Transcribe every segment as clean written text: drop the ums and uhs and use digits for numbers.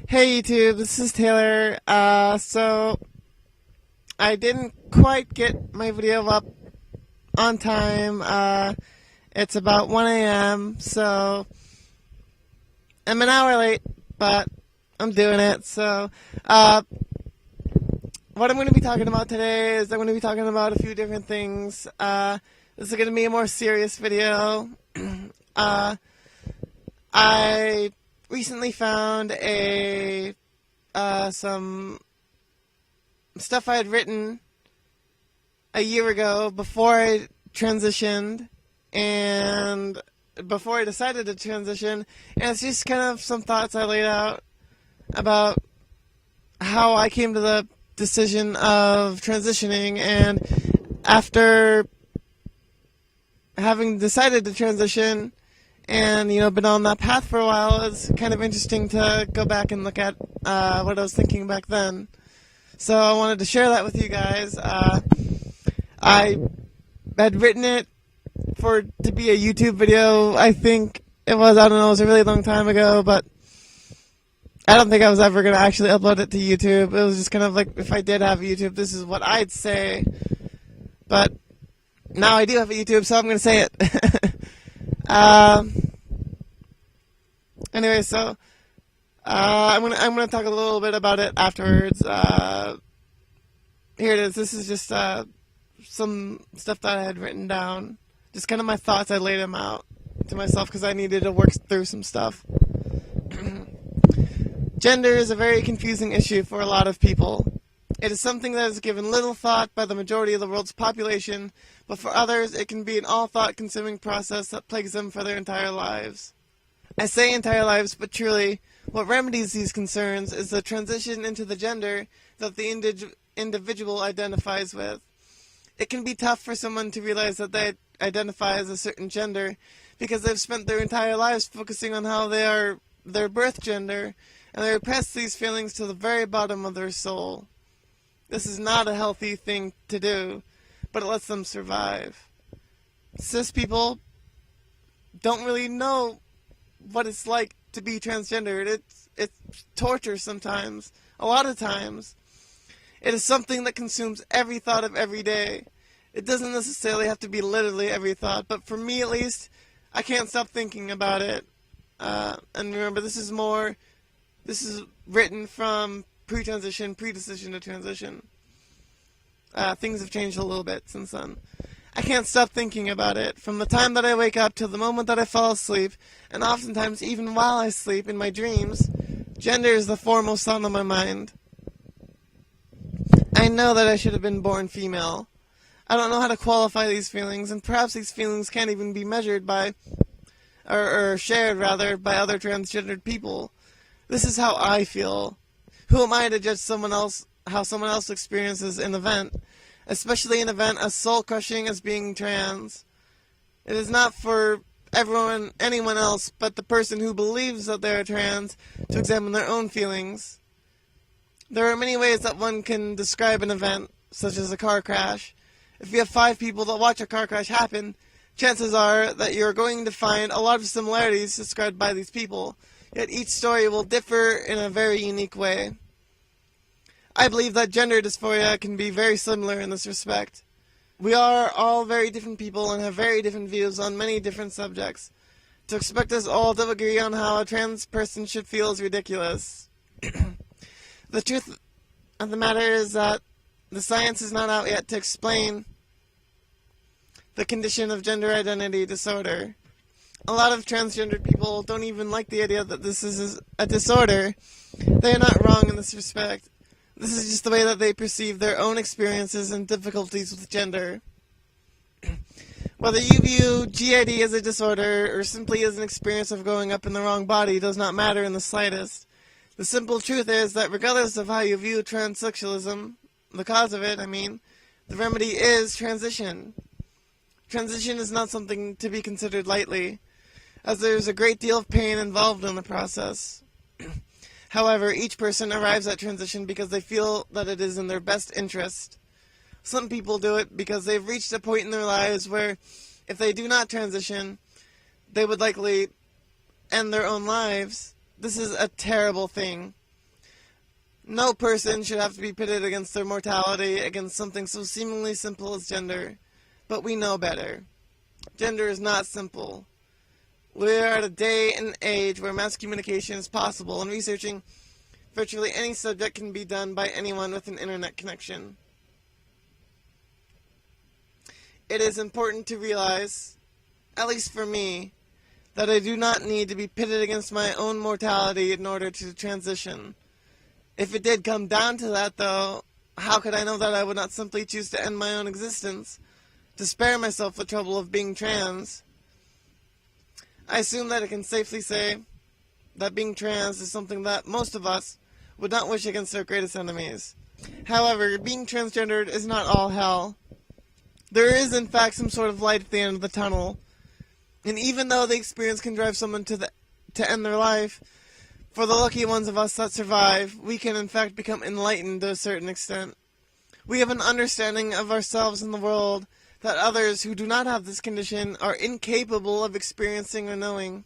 Hey YouTube, this is Taylor. So I didn't quite get my video up on time. It's about 1 a.m., so I'm an hour late, but I'm doing it. So, what I'm going to be talking about today is I'm going to be talking about a few different things. This is going to be a more serious video. I recently found some stuff I had written a year ago before I transitioned and before I decided to transition, and it's just kind of some thoughts I laid out about how I came to the decision of transitioning. And after having decided to transition and, been on that path for a while, it's kind of interesting to go back and look at what I was thinking back then. So I wanted to share that with you guys. I had written it to be a YouTube video. I think it was a really long time ago, but I don't think I was ever going to actually upload it to YouTube. It was just kind of like, if I did have a YouTube, this is what I'd say. But now I do have a YouTube, so I'm going to say it. Anyway, so I'm gonna talk a little bit about it afterwards. Here it is. This is just some stuff that I had written down. Just kind of my thoughts. I laid them out to myself because I needed to work through some stuff. Gender is a very confusing issue for a lot of people. It is something that is given little thought by the majority of the world's population, but for others it can be an all-thought-consuming process that plagues them for their entire lives. I say entire lives, but truly, what remedies these concerns is the transition into the gender that the individual identifies with. It can be tough for someone to realize that they identify as a certain gender because they've spent their entire lives focusing on how they are their birth gender, and they repress these feelings to the very bottom of their soul. This is not a healthy thing to do, but it lets them survive. Cis people don't really know what it's like to be transgendered. It's torture sometimes, a lot of times. It is something that consumes every thought of every day. It doesn't necessarily have to be literally every thought, but for me at least, I can't stop thinking about it. And remember, this is written from pre-transition, pre-decision to transition. Things have changed a little bit since then. I can't stop thinking about it, from the time that I wake up till the moment that I fall asleep, and oftentimes even while I sleep in my dreams. Gender is the foremost thought on my mind. I know that I should have been born female. I don't know how to qualify these feelings, and perhaps these feelings can't even be measured by, or shared rather, by other transgendered people. This is how I feel. Who am I to judge how someone else experiences an event, especially an event as soul-crushing as being trans? It is not for anyone else but the person who believes that they are trans to examine their own feelings. There are many ways that one can describe an event, such as a car crash. If you have 5 people that watch a car crash happen, chances are that you're going to find a lot of similarities described by these people, yet each story will differ in a very unique way. I believe that gender dysphoria can be very similar in this respect. We are all very different people and have very different views on many different subjects. To expect us all to agree on how a trans person should feel is ridiculous. The truth of the matter is that the science is not out yet to explain the condition of gender identity disorder. A lot of transgendered people don't even like the idea that this is a disorder. They are not wrong in this respect. This is just the way that they perceive their own experiences and difficulties with gender. Whether you view GID as a disorder or simply as an experience of growing up in the wrong body does not matter in the slightest. The simple truth is that regardless of how you view transsexualism, the cause of it, the remedy is transition. Transition is not something to be considered lightly, as there is a great deal of pain involved in the process. However, each person arrives at transition because they feel that it is in their best interest. Some people do it because they've reached a point in their lives where, if they do not transition, they would likely end their own lives. This is a terrible thing. No person should have to be pitted against their mortality against something so seemingly simple as gender. But we know better. Gender is not simple. We are at a day and age where mass communication is possible, and researching virtually any subject can be done by anyone with an internet connection. It is important to realize, at least for me, that I do not need to be pitted against my own mortality in order to transition. If it did come down to that, though, how could I know that I would not simply choose to end my own existence, to spare myself the trouble of being trans? I assume that I can safely say that being trans is something that most of us would not wish against our greatest enemies. However, being transgendered is not all hell. There is, in fact, some sort of light at the end of the tunnel. And even though the experience can drive someone to end their life, for the lucky ones of us that survive, we can in fact become enlightened to a certain extent. We have an understanding of ourselves and the world that others who do not have this condition are incapable of experiencing or knowing.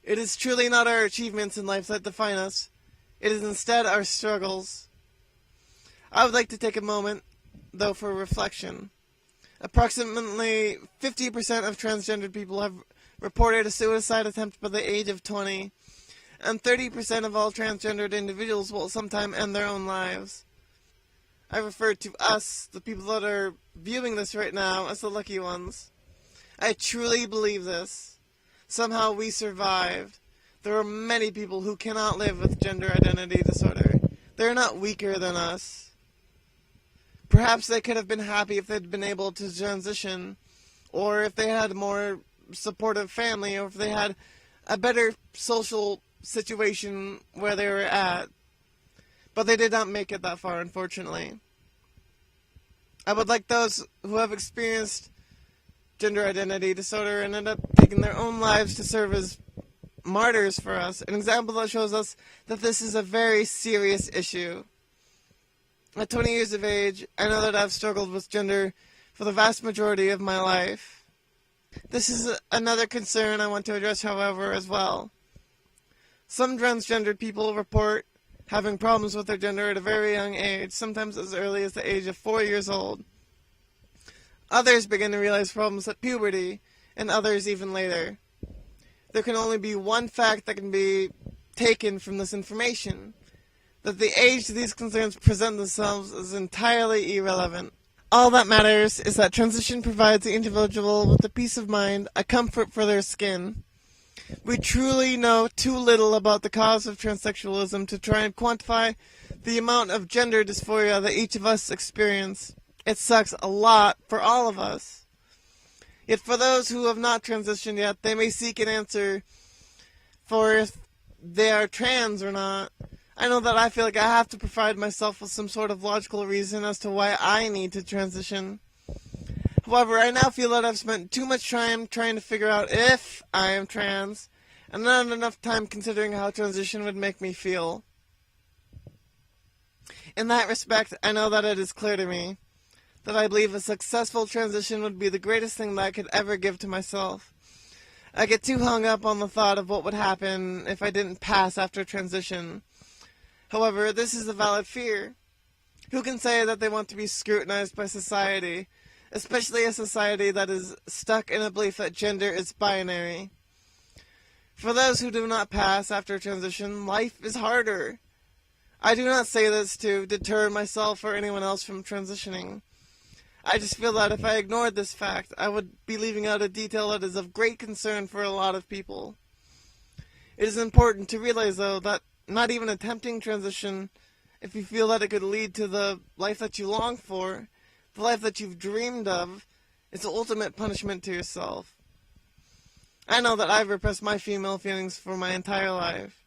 It is truly not our achievements in life that define us. It is instead our struggles. I would like to take a moment, though, for reflection. Approximately 50% of transgendered people have reported a suicide attempt by the age of 20, and 30% of all transgendered individuals will sometime end their own lives. I refer to us, the people that are viewing this right now, as the lucky ones. I truly believe this. Somehow we survived. There are many people who cannot live with gender identity disorder. They're not weaker than us. Perhaps they could have been happy if they'd been able to transition, or if they had a more supportive family, or if they had a better social situation where they were at. But they did not make it that far, unfortunately. I would like those who have experienced gender identity disorder and end up taking their own lives to serve as martyrs for us, an example that shows us that this is a very serious issue. At 20 years of age, I know that I've struggled with gender for the vast majority of my life. This is another concern I want to address, however, as well. Some transgendered people report having problems with their gender at a very young age, sometimes as early as the age of 4 years old. Others begin to realize problems at puberty, and others even later. There can only be one fact that can be taken from this information: that the age these concerns present themselves is entirely irrelevant. All that matters is that transition provides the individual with a peace of mind, a comfort for their skin. We truly know too little about the cause of transsexualism to try and quantify the amount of gender dysphoria that each of us experience. It sucks a lot for all of us. Yet for those who have not transitioned yet, they may seek an answer for if they are trans or not. I know that I feel like I have to provide myself with some sort of logical reason as to why I need to transition. However, I now feel that I've spent too much time trying to figure out if I am trans, and not enough time considering how transition would make me feel. In that respect, I know that it is clear to me that I believe a successful transition would be the greatest thing that I could ever give to myself. I get too hung up on the thought of what would happen if I didn't pass after transition. However, this is a valid fear. Who can say that they want to be scrutinized by society, especially a society that is stuck in a belief that gender is binary? For those who do not pass after transition, life is harder. I do not say this to deter myself or anyone else from transitioning. I just feel that if I ignored this fact, I would be leaving out a detail that is of great concern for a lot of people. It is important to realize, though, that not even attempting transition, if you feel that it could lead to the life that you long for, the life that you've dreamed of, is the ultimate punishment to yourself. I know that I've repressed my female feelings for my entire life.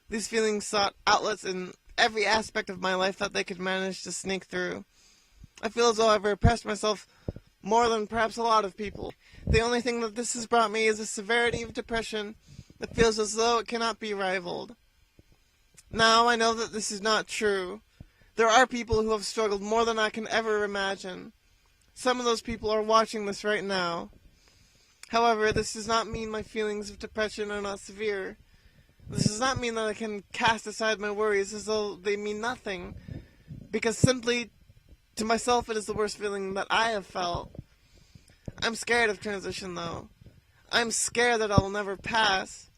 These feelings sought outlets in every aspect of my life that they could manage to sneak through. I feel as though I've repressed myself more than perhaps a lot of people. The only thing that this has brought me is a severity of depression that feels as though it cannot be rivaled. Now, I know that this is not true. There are people who have struggled more than I can ever imagine. Some of those people are watching this right now. However, this does not mean my feelings of depression are not severe. This does not mean that I can cast aside my worries as though they mean nothing, because simply to myself it is the worst feeling that I have felt. I'm scared of transition, though. I'm scared that I will never pass.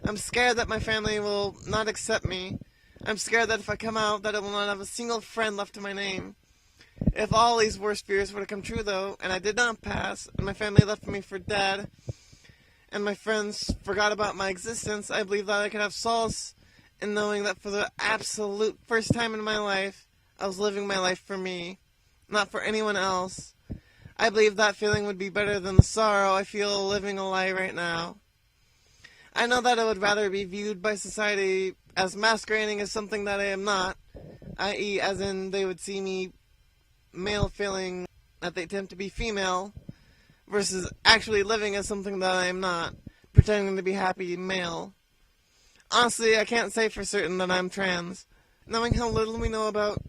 I'm scared that my family will not accept me. I'm scared that if I come out, that I will not have a single friend left to my name. If all these worst fears were to come true, though, and I did not pass, and my family left me for dead, and my friends forgot about my existence, I believe that I could have solace in knowing that for the absolute first time in my life, I was living my life for me, not for anyone else. I believe that feeling would be better than the sorrow I feel living a lie right now. I know that I would rather be viewed by society as masquerading as something that I am not, i.e. as in they would see me male feeling that they attempt to be female, versus actually living as something that I am not, pretending to be happy male. Honestly, I can't say for certain that I'm trans. Knowing how little we know about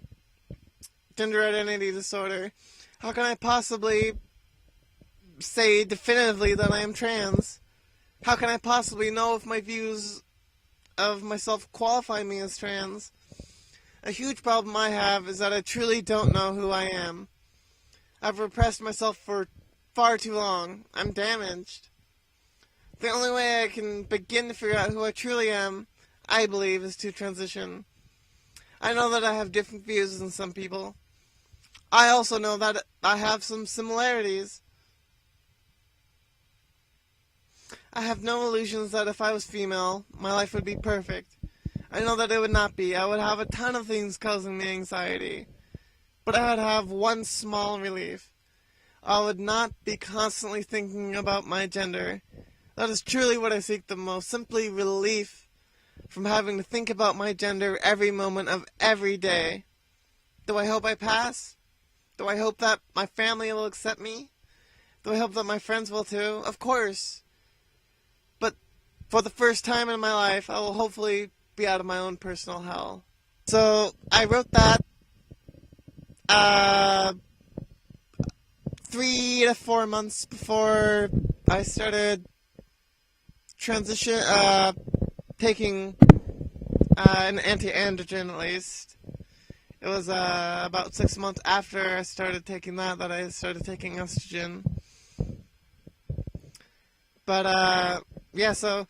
gender identity disorder, how can I possibly say definitively that I am trans? How can I possibly know if my views of myself qualify me as trans? A huge problem I have is that I truly don't know who I am. I've repressed myself for far too long. I'm damaged. The only way I can begin to figure out who I truly am, I believe, is to transition. I know that I have different views than some people. I also know that I have some similarities. I have no illusions that if I was female, my life would be perfect. I know that it would not be. I would have a ton of things causing me anxiety. But I would have one small relief. I would not be constantly thinking about my gender. That is truly what I seek the most. Simply relief from having to think about my gender every moment of every day. Do I hope I pass? Do I hope that my family will accept me? Do I hope that my friends will too? Of course. But for the first time in my life, I will hopefully be out of my own personal hell. So I wrote that 3 to 4 months before I started taking an anti-androgen, at least. It was about 6 months after I started taking that I started taking estrogen. But yeah, so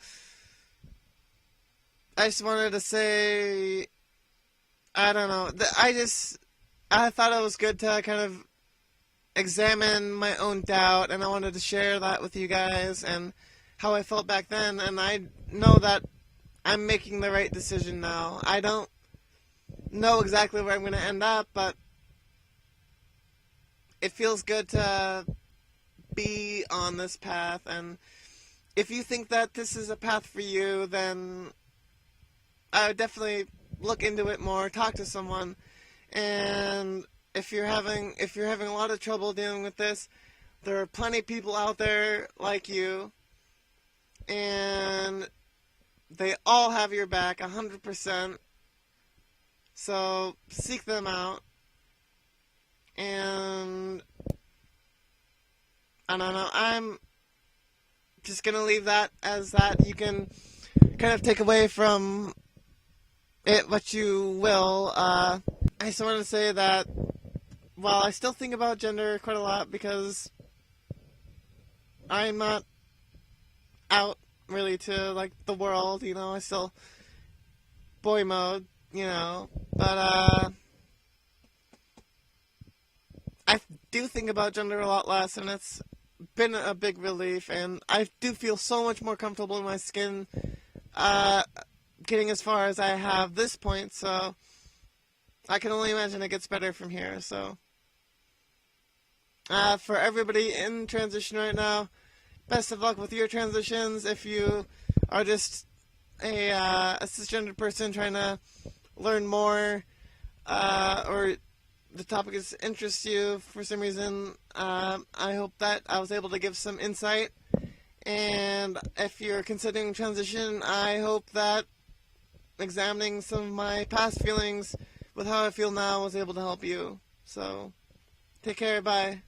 I just wanted to say, I don't know, I thought it was good to kind of examine my own doubt, and I wanted to share that with you guys and how I felt back then, and I know that I'm making the right decision now. I don't know exactly where I'm going to end up, but it feels good to be on this path, and if you think that this is a path for you, then I would definitely look into it more, talk to someone, and if you're having a lot of trouble dealing with this, there are plenty of people out there like you, and they all have your back 100%. So seek them out, and I don't know, I'm just gonna leave that as that. You can kind of take away from it what you will. I just wanted to say that while I still think about gender quite a lot, because I'm not out really to like the world, you know, I still boy mode, you know, but I do think about gender a lot less, and it's been a big relief, and I do feel so much more comfortable in my skin getting as far as I have this point, so I can only imagine it gets better from here. So for everybody in transition right now, best of luck with your transitions. If you are just a cisgendered person trying to learn more, or the topic interests you for some reason, I hope that I was able to give some insight. And if you're considering transition, I hope that examining some of my past feelings with how I feel now was able to help you. So, take care, bye.